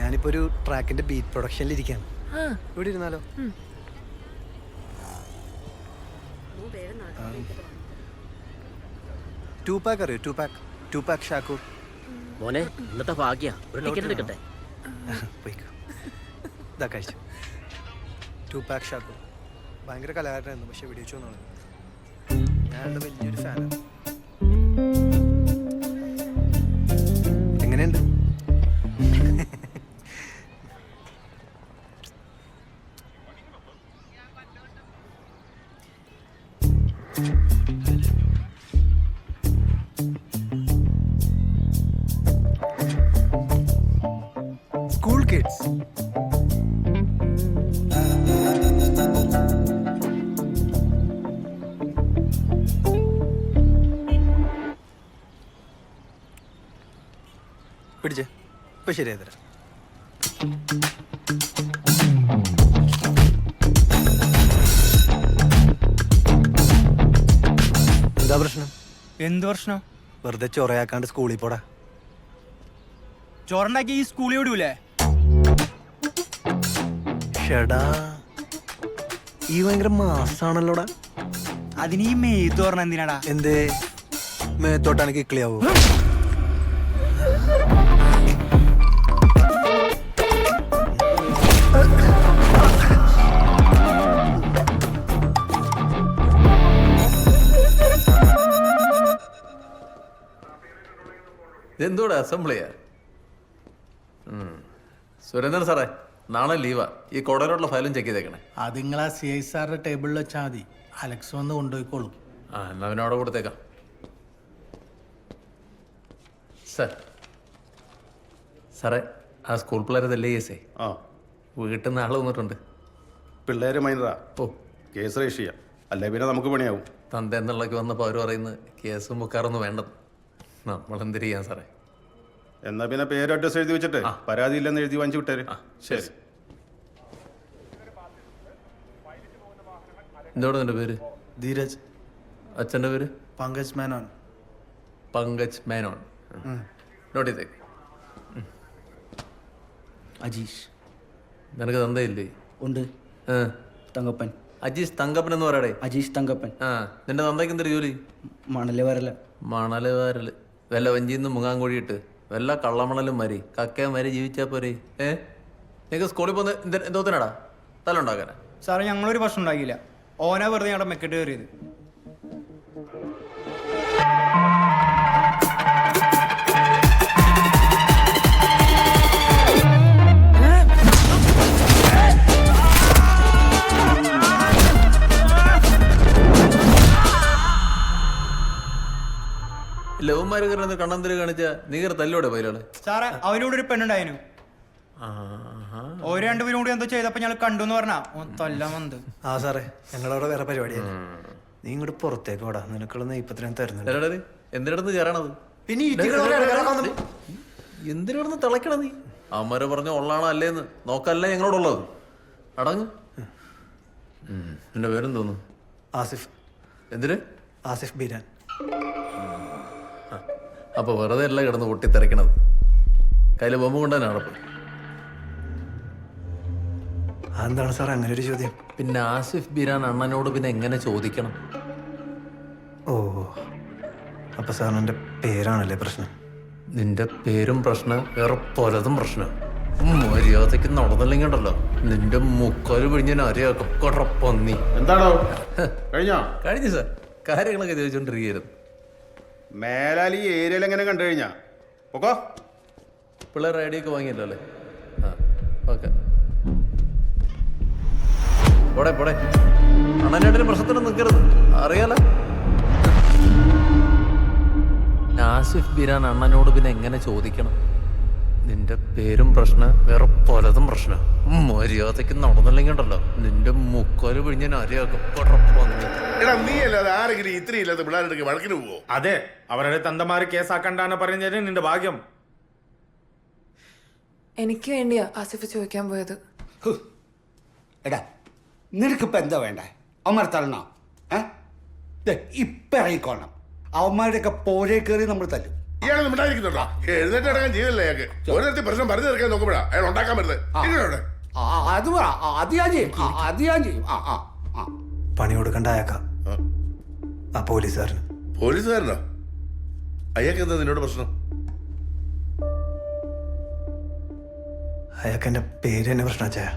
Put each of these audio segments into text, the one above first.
ഞാനിപ്പോ ഒരു ട്രാക്കിന്റെ ബീറ്റ് പ്രൊഡക്ഷനിലിരിക്കുകയാണ്. ഇവിടെ ഇരുന്നാലോ? ടൂ പാക്ക് അറിയോ? Tupac Shakur. മോനെ ഇന്നത്തെ ഭാഗ്യ ഒരു ടിക്കറ്റ് എടുക്കട്ടെ. ഇതാ കഴിച്ചു. ടൂ പാക്ക് ഷാക്കൂർ ഭയങ്കര കലാകാരനായിരുന്നു, പക്ഷെ വെടിവെച്ചു എന്നാണ്. ഞാനുടെ വലിയൊരു ഫാനാണ്. എങ്ങനെയുണ്ട്? School kids. പിടിച്ചേ, ഇപ്പൊ ശരിയായി തരാം. എന്താ പ്രശ്നം? എന്ത് പ്രശ്നം? വെറുതെ ചൊറയാക്കാണ്ട് സ്കൂളിൽ പോടാ. ചോറുണ്ടാക്കി ഈ സ്കൂളിൽ വിടൂലേ? ഷെടാ, ഈ ഭയങ്കര മാസാണല്ലോടാ. അതിന് ഈ മേത്ത് പറഞ്ഞ എന്തിനാടാ? എന്തേ മേത്തോട്ടാണ് കിക്ലിയാവോ? ഇതെന്തോടെ അസംബ്ലിയാ? സുരേന്ദ്രൻ സാറേ, നാളെ ലീവാ. ഈ കോടതിയിലുള്ള ഫയലും ചെക്ക് ചെയ്തേക്കണേ. അത് നിങ്ങൾ ആ CI സാറിന്റെ ടേബിളിൽ വെച്ചാൽ മതി. അലക്സ് വന്ന് കൊണ്ടുപോയിക്കോളും. എന്നാ പിന്നെ അവിടെ കൊടുത്തേക്കാം. സാറേ, ആ സ്കൂൾ പിള്ളേരെ തല്ലേ കേസേ? വീട്ടിൽ നിന്ന് ആള് വന്നിട്ടുണ്ട്. പിള്ളേര് മൈനറാ. ഓ, കേസ് രജിസ്റ്റർ ചെയ്യാം, അല്ലേ പിന്നെ നമുക്ക് പണിയാവും. തന്ത എന്നുള്ളക്ക് വന്നപ്പോൾ അവർ പറയുന്നത് കേസും മുക്കാറൊന്നും വേണ്ടത്. നമ്മളെന്ത് ചെയ്യാൻ സാറേ? എന്നാ പിന്നെ പേര് അഡ്രസ് എഴുതി വെച്ചിട്ട് പരാതി ഇല്ലെന്ന് എഴുതി വാങ്ങിച്ചു വിട്ടേര്. ശരി. എന്തോടെ നിന്റെ പേര്? ധീരജ്. അച്ഛൻ്റെ പേര്? പങ്കജ് മേനോൻ. പങ്കജ് മേനോൻ. നോട്ട് ചെയ്തേക്ക്. അജീഷ്. നിനക്ക് തന്തയില്ലേ? ഉണ്ട്. തങ്കപ്പൻ. അജീഷ് തങ്കപ്പൻ എന്ന് പറയടേ. അജീഷ് തങ്കപ്പൻ. നിന്റെ തന്തയ്ക്ക് എന്തൊരു ജോലി? മണല് വരല. മണല് വാരല്. വല്ല വഞ്ചിന്ന് മുങ്ങാൻ കോഴിയിട്ട് വല്ല കള്ളമണലും മരി കക്കയും മരി ജീവിച്ചാ പോരെ. നിനക്ക് സ്കൂളിൽ പോകുന്ന എന്തോത്തിനാടാ? തല ഉണ്ടാക്കാനാ? സാറേ, ഞങ്ങളൊരു പ്രശ്നം ഉണ്ടാക്കിയില്ല. ഓനാ വെറുതെ ഞങ്ങളുടെ മെക്കെട്ട് കയറിയത്. ലവന്മാര് കയറുന്നത് കണ്ണന്തിരി കാണിച്ച നീകർ തല്ലോടെ പൈലോളെ. സാറേ, അവനോട് ഒരു പെണ്ണുണ്ടായിരുന്നു. ഓര് രണ്ടുപേരും കൂടി എന്തോ ചെയ്തപ്പോ ഞങ്ങൾ കണ്ടു എന്ന് പറഞ്ഞാ തല്ലാൻ വന്നത്. ആ സാറേ, ഞങ്ങളവിടെ വേറെ പരിപാടിയാണ്. നീ ഇങ്ങോട്ട് പുറത്തേക്ക് പോടാ, നിനക്കുള്ള നെയ്പ്പത്തിനും തരുന്നുണ്ട്. എന്തിനടന്ന് കയറണത്? പിന്നെ എന്തിനടന്ന് തിളക്കണ നീ? അമ്മര് പറഞ്ഞ ഉള്ളാണോ അല്ലേന്ന് നോക്കല്ല ഞങ്ങളോടുള്ളത്. അടങ്ങ്. എന്റെ പേരും തോന്നുന്നു ആസിഫ്. എന്തിന്? ആസിഫ് ബീരാൻ. അപ്പൊ വെറുതെ അല്ല കിടന്ന് പൊട്ടിത്തെറിക്കണത്. കയ്യില് ബൊമ്മ കൊണ്ടുതന്നെ നടപ്പ്. അതെന്താണ് സാർ അങ്ങനെ ഒരു ചോദ്യം? പിന്നെ ആസിഫ് ബീരാൻ അണ്ണനോട് പിന്നെ എങ്ങനെ ചോദിക്കണം? ഓ, അപ്പൊ സാറിന് എൻ്റെ പേരാണല്ലേ പ്രശ്നം? നിന്റെ പേരും പ്രശ്നം, വേറെ പലതും പ്രശ്നം. മര്യാദക്ക് നടന്നില്ലെങ്കിൽ ഉണ്ടല്ലോ നിന്റെ മുക്കാല് പിഴിഞ്ഞ അരയാക്കും. കൊടപ്പന്നി. എന്താണോ കഴിഞ്ഞോ? കഴിഞ്ഞു സാർ, കാര്യങ്ങളൊക്കെ ചോദിച്ചോണ്ടിരിക്കുന്നു. മേലാൽ ഈ ഏരിയയിൽ എങ്ങനെ കണ്ടു കഴിഞ്ഞാ ഓക്കോ? പിള്ളേർ ഐഡിയൊക്കെ വാങ്ങിയല്ലോ അല്ലേ? ഓക്കെ, പോടെ പോടെ. അണ്ണനായിട്ടൊരു പ്രശ്നത്തിനും നിൽക്കരുത്, അറിയാലോ. ആസിഫ് ബീരാൻ അണ്ണനോട് പിന്നെ എങ്ങനെ ചോദിക്കണം? നിന്റെ പേരും പ്രശ്നം, വേറെ പലതും പ്രശ്നം. മര്യാദക്ക് നടന്നില്ലെങ്കിൽ ഉണ്ടല്ലോ നിന്റെ മുക്കാല് പിഴിഞ്ഞ അരയാക്കും. വഴക്കിന് പോവോ? അതെ, അവരുടെ തന്തമാര് കേസാക്കണ്ടാന്ന് പറഞ്ഞത് നിന്റെ ഭാഗ്യം. എനിക്ക് വേണ്ടിയാ ആസിഫ് ചോദിക്കാൻ പോയത്. എടാ, നിനക്കിപ്പോൾ എന്താ വേണ്ടേ? അവന്മാർ തരണോ? ഇപ്പം ഇറങ്ങിക്കോണം. അവന്മാരുടെയൊക്കെ പോരെ കയറി നമ്മൾ തല്ലും. ഇയാളൊന്നും ഉണ്ടായിരിക്കുന്നുണ്ടോ? എഴുന്നേറ്റ് അടക്കം ചെയ്തല്ലേ അയാൾക്ക്? ഓരോരുത്തർ പ്രശ്നം പറഞ്ഞു തീർക്കാൻ നോക്കുമ്പോഴാ അയാൾ ഉണ്ടാക്കാൻ വരുന്നത്. ഇങ്ങനെയുണ്ട്. അത് പറ അത് ഞാൻ ചെയ്യും അത് ഞാൻ ചെയ്യും പണി കൊടുക്കണ്ട അയക്കാം ആ പോലീസുകാരന്. പോലീസുകാരനോ? അയാൾക്ക് എന്താ നിന്നോട് പ്രശ്നം? അയാൾക്ക് എൻ്റെ പേര് തന്നെ പ്രശ്നം ചായ.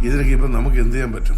ഇതിനൊക്കെ ഇപ്പൊ നമുക്ക് എന്ത് ചെയ്യാൻ പറ്റും?